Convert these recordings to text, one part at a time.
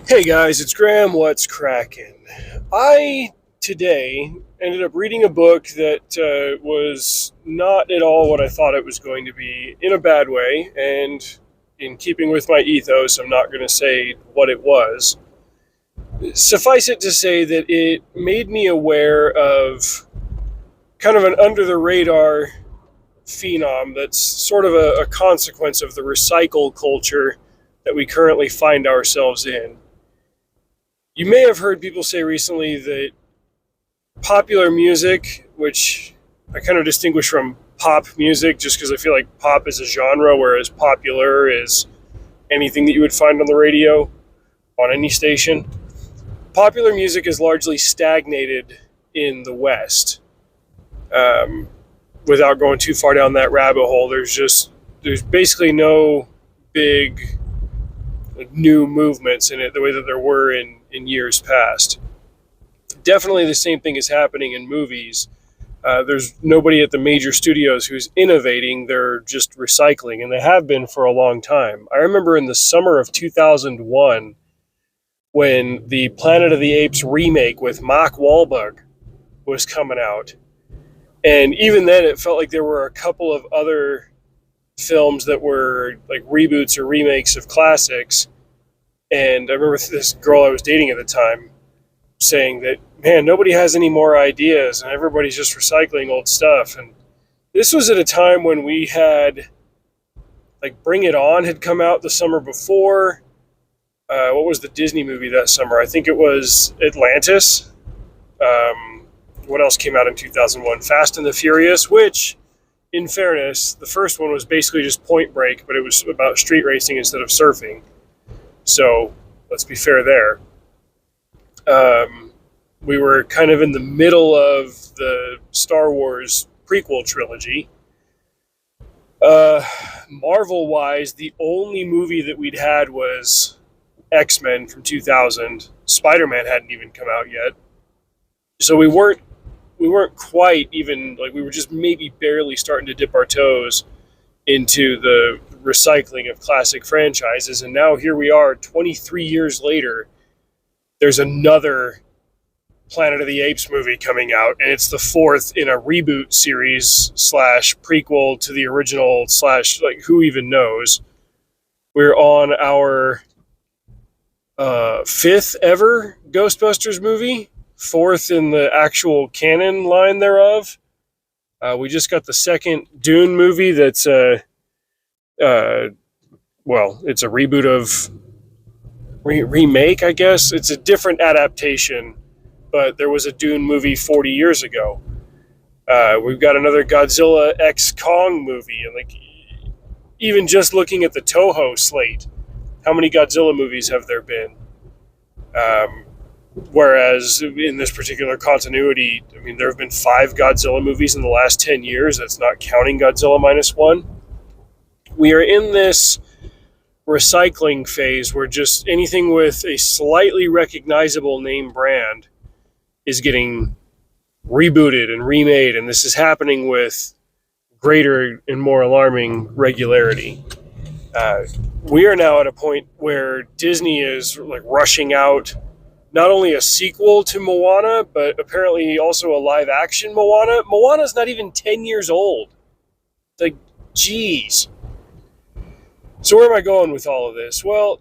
Hey guys, it's Graham. What's cracking? I today ended up reading a book that was not at all what I thought it was going to be, in a bad way, and in keeping with my ethos, I'm not going to say what it was. Suffice it to say that it made me aware of kind of an under the radar phenom that's sort of a consequence of the recycle culture that we currently find ourselves in. You may have heard people say recently that popular music, which I kind of distinguish from pop music just because I feel like pop is a genre, whereas popular is anything that you would find on the radio on any station. Popular music is largely stagnated in the West. Um, Without going too far down that rabbit hole, there's basically no big new movements in it the way that there were in years past. Definitely the same thing is happening in movies. There's nobody at the major studios who's innovating, they're just recycling, and they have been for a long time. I remember in the summer of 2001 when the Planet of the Apes remake with Mark Wahlberg was coming out. And even then, it felt like there were a couple of other films that were like reboots or remakes of classics. And I remember this girl I was dating at the time saying that, man, nobody has any more ideas and everybody's just recycling old stuff. And this was at a time when we had, like, Bring It On had come out the summer before. What was the Disney movie that summer? I think it was Atlantis. What else came out in 2001? Fast and the Furious, which, in fairness, the first one was basically just Point Break, but it was about street racing instead of surfing. So let's be fair there. We were kind of in the middle of the Star Wars prequel trilogy. Marvel-wise, the only movie that we'd had was X-Men from 2000. Spider-Man hadn't even come out yet. So we weren't quite even, like, we were just maybe barely starting to dip our toes into the recycling of classic franchises. And now here we are 23 years later. There's another Planet of the Apes movie coming out, and it's the fourth in a reboot series slash prequel to the original slash, like, who even knows. We're on our fifth ever Ghostbusters movie, fourth in the actual canon line thereof. We just got the second Dune movie that's it's a reboot of remake, I guess. It's a different adaptation, but there was a Dune movie 40 years ago. We've got another Godzilla X Kong movie, and, like, even just looking at the Toho slate, how many Godzilla movies have there been? Whereas in this particular continuity, I mean, there have been 5 Godzilla movies in the last 10 years. That's not counting Godzilla Minus One. We are in this recycling phase where just anything with a slightly recognizable name brand is getting rebooted and remade, and this is happening with greater and more alarming regularity. We are now at a point where Disney is, like, rushing out not only a sequel to Moana, but apparently also a live-action Moana. Moana's not even 10 years old. Like, geez. So where am I going with all of this? Well,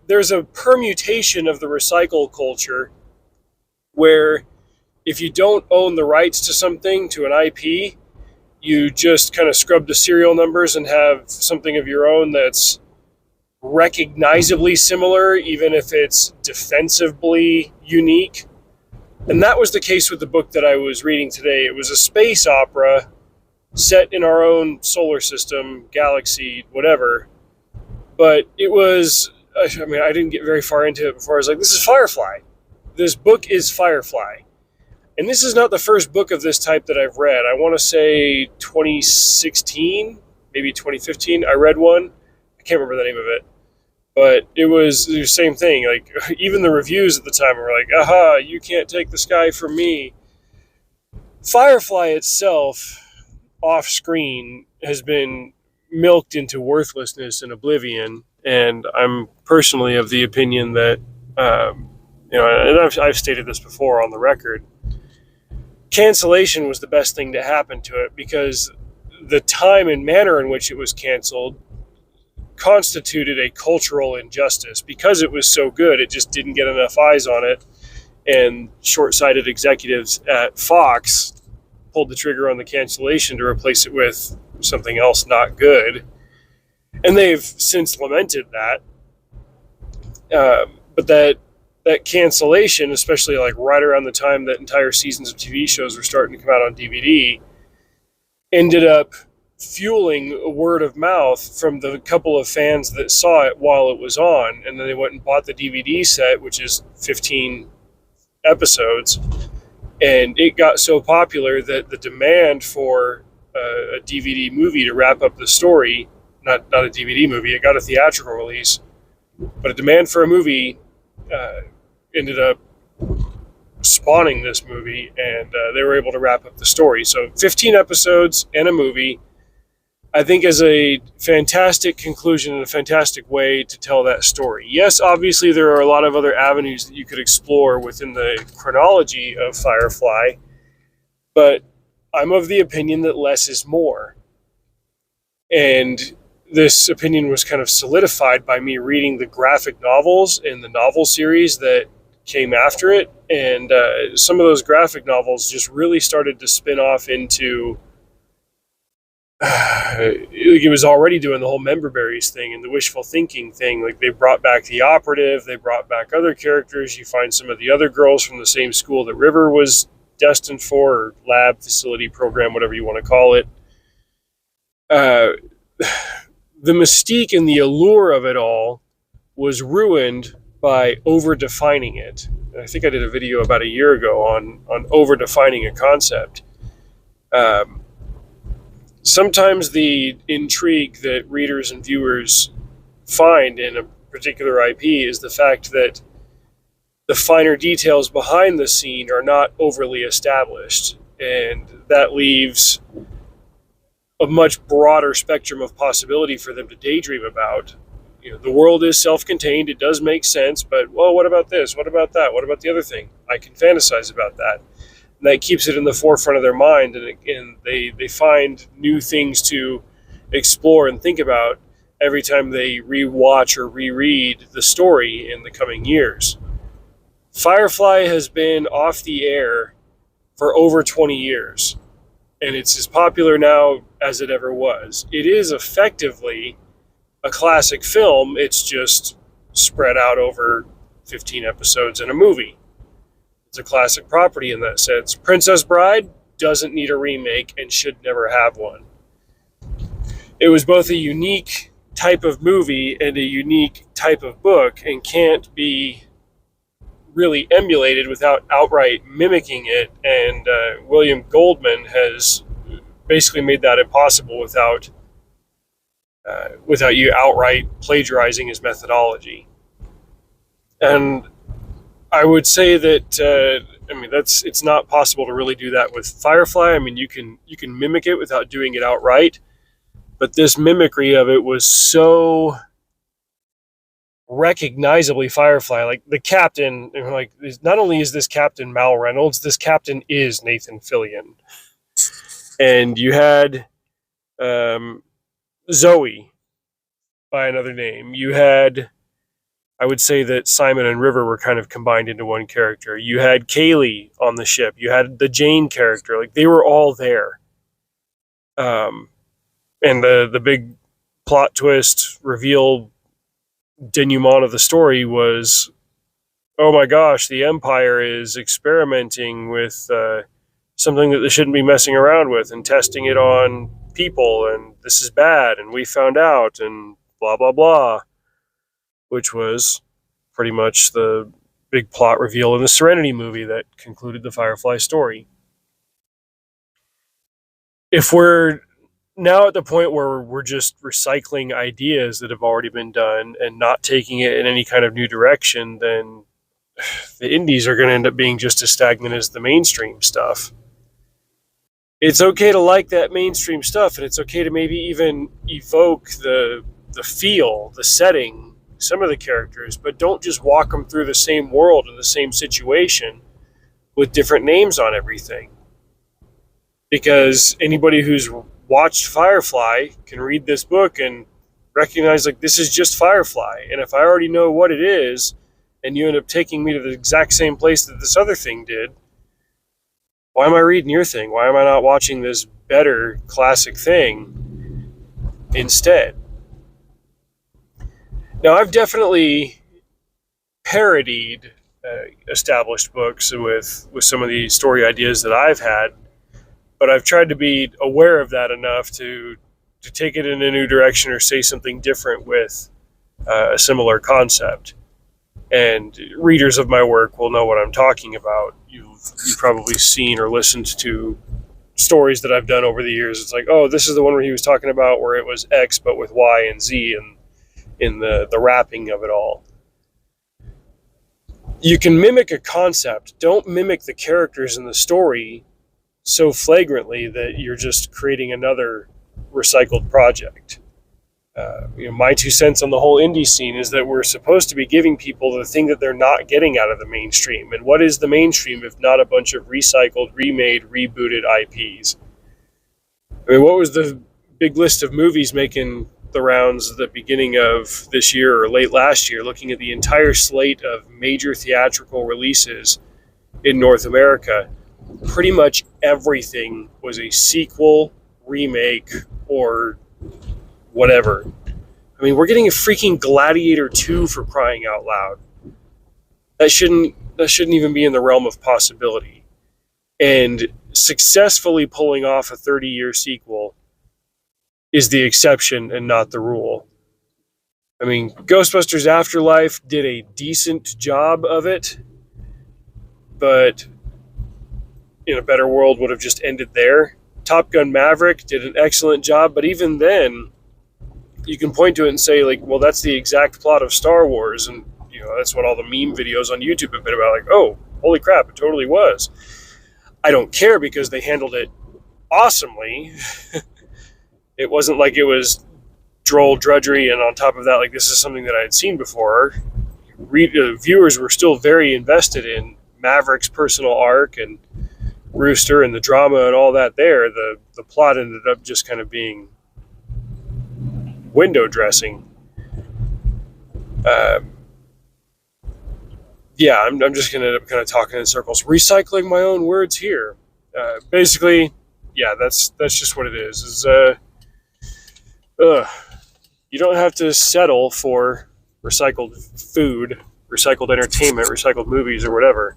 there's a permutation of the recycle culture where if you don't own the rights to something, to an IP, you just kind of scrub the serial numbers and have something of your own that's recognizably similar, even if it's defensively unique. And that was the case with the book that I was reading today. It was a space opera set in our own solar system, galaxy, whatever. But it was, I mean, I didn't get very far into it before I was like, this is Firefly. This book is Firefly. And this is not the first book of this type that I've read. I want to say 2016, maybe 2015, I read one. I can't remember the name of it. But it was the same thing. Like, even the reviews at the time were like, aha, you can't take the sky from me. Firefly itself, off screen, has been milked into worthlessness and oblivion. And I'm personally of the opinion that, and I've stated this before on the record, cancellation was the best thing to happen to it, because the time and manner in which it was canceled constituted a cultural injustice. Because it was so good, it just didn't get enough eyes on it, and short-sighted executives at Fox pulled the trigger on the cancellation to replace it with something else not good. And they've since lamented that. But that cancellation, especially like right around the time that entire seasons of TV shows were starting to come out on DVD, ended up fueling word of mouth from the couple of fans that saw it while it was on, and then they went and bought the DVD set, which is 15 episodes, and it got so popular that the demand for a DVD movie to wrap up the story, not a DVD movie, it got a theatrical release, but a demand for a movie ended up spawning this movie, and they were able to wrap up the story. So 15 episodes and a movie, I think, is a fantastic conclusion and a fantastic way to tell that story. Yes, obviously there are a lot of other avenues that you could explore within the chronology of Firefly, but I'm of the opinion that less is more. And this opinion was kind of solidified by me reading the graphic novels in the novel series that came after it. And some of those graphic novels just really started to spin off into... it was already doing the whole member berries thing and the wishful thinking thing. Like, they brought back the operative, they brought back other characters. You find some of the other girls from the same school that River was destined for, or lab, facility, program, whatever you want to call it. The mystique and the allure of it all was ruined by over-defining it. And I think I did a video about a year ago on over-defining a concept. Sometimes the intrigue that readers and viewers find in a particular IP is the fact that the finer details behind the scene are not overly established, and that leaves a much broader spectrum of possibility for them to daydream about. The world is self-contained, it does make sense, but, well, what about this? What about that? What about the other thing? I can fantasize about that. And that keeps it in the forefront of their mind, and they find new things to explore and think about every time they rewatch or reread the story in the coming years. Firefly has been off the air for over 20 years, and it's as popular now as it ever was. It is effectively a classic film, it's just spread out over 15 episodes in a movie. It's a classic property in that sense. Princess Bride doesn't need a remake and should never have one. It was both a unique type of movie and a unique type of book, and can't be really emulated without outright mimicking it, and William Goldman has basically made that impossible without you outright plagiarizing his methodology. And I would say that it's not possible to really do that with Firefly. I mean, you can mimic it without doing it outright, but this mimicry of it was so recognizably Firefly. Like, the captain, like, not only is this Captain Mal Reynolds, this captain is Nathan Fillion. And you had Zoe by another name. You had, I would say that Simon and River were kind of combined into one character. You had Kaylee on the ship. You had the Jane character. Like, they were all there. And the big plot twist reveal denouement of the story was, oh my gosh, the Empire is experimenting with something that they shouldn't be messing around with and testing it on people, and this is bad, and we found out, and blah, blah, blah, which was pretty much the big plot reveal in the Serenity movie that concluded the Firefly story. If we're now at the point where we're just recycling ideas that have already been done and not taking it in any kind of new direction, then the indies are going to end up being just as stagnant as the mainstream stuff. It's okay to like that mainstream stuff, and it's okay to maybe even evoke the feel, the setting, some of the characters, but don't just walk them through the same world and the same situation with different names on everything. Because anybody who's watched Firefly can read this book and recognize, like, this is just Firefly. And if I already know what it is, and you end up taking me to the exact same place that this other thing did, why am I reading your thing? Why am I not watching this better classic thing instead? Now, I've definitely parodied established books with some of the story ideas that I've had, but I've tried to be aware of that enough to take it in a new direction or say something different with a similar concept. And readers of my work will know what I'm talking about. You've probably seen or listened to stories that I've done over the years. It's like, oh, this is the one where he was talking about where it was X but with Y and Z and in the wrapping of it all. You can mimic a concept. Don't mimic the characters in the story so flagrantly that you're just creating another recycled project. My 2 cents on the whole indie scene is that we're supposed to be giving people the thing that they're not getting out of the mainstream. And what is the mainstream if not a bunch of recycled, remade, rebooted IPs? I mean, what was the big list of movies making the rounds at the beginning of this year or late last year, looking at the entire slate of major theatrical releases in North America? Pretty much everything was a sequel, remake, or whatever. I mean, we're getting a freaking Gladiator 2 for crying out loud. That shouldn't even be in the realm of possibility. And successfully pulling off a 30-year sequel is the exception and not the rule. I mean, Ghostbusters Afterlife did a decent job of it, but in a better world would have just ended there. Top Gun Maverick did an excellent job, but even then, you can point to it and say, like, well, that's the exact plot of Star Wars, and that's what all the meme videos on YouTube have been about. Like, oh, holy crap, it totally was. I don't care because they handled it awesomely. It wasn't like it was droll drudgery, and on top of that, like, this is something that I had seen before. Viewers were still very invested in Maverick's personal arc and Rooster and the drama and all that there. The plot ended up just kind of being window dressing. I'm just going to end up kind of talking in circles, recycling my own words here. Basically, yeah, that's just what it is. You don't have to settle for recycled food, recycled entertainment, recycled movies, or whatever.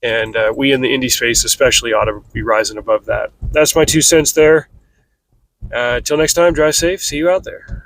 And we in the indie space especially ought to be rising above that. That's my 2 cents there. Till next time, drive safe. See you out there.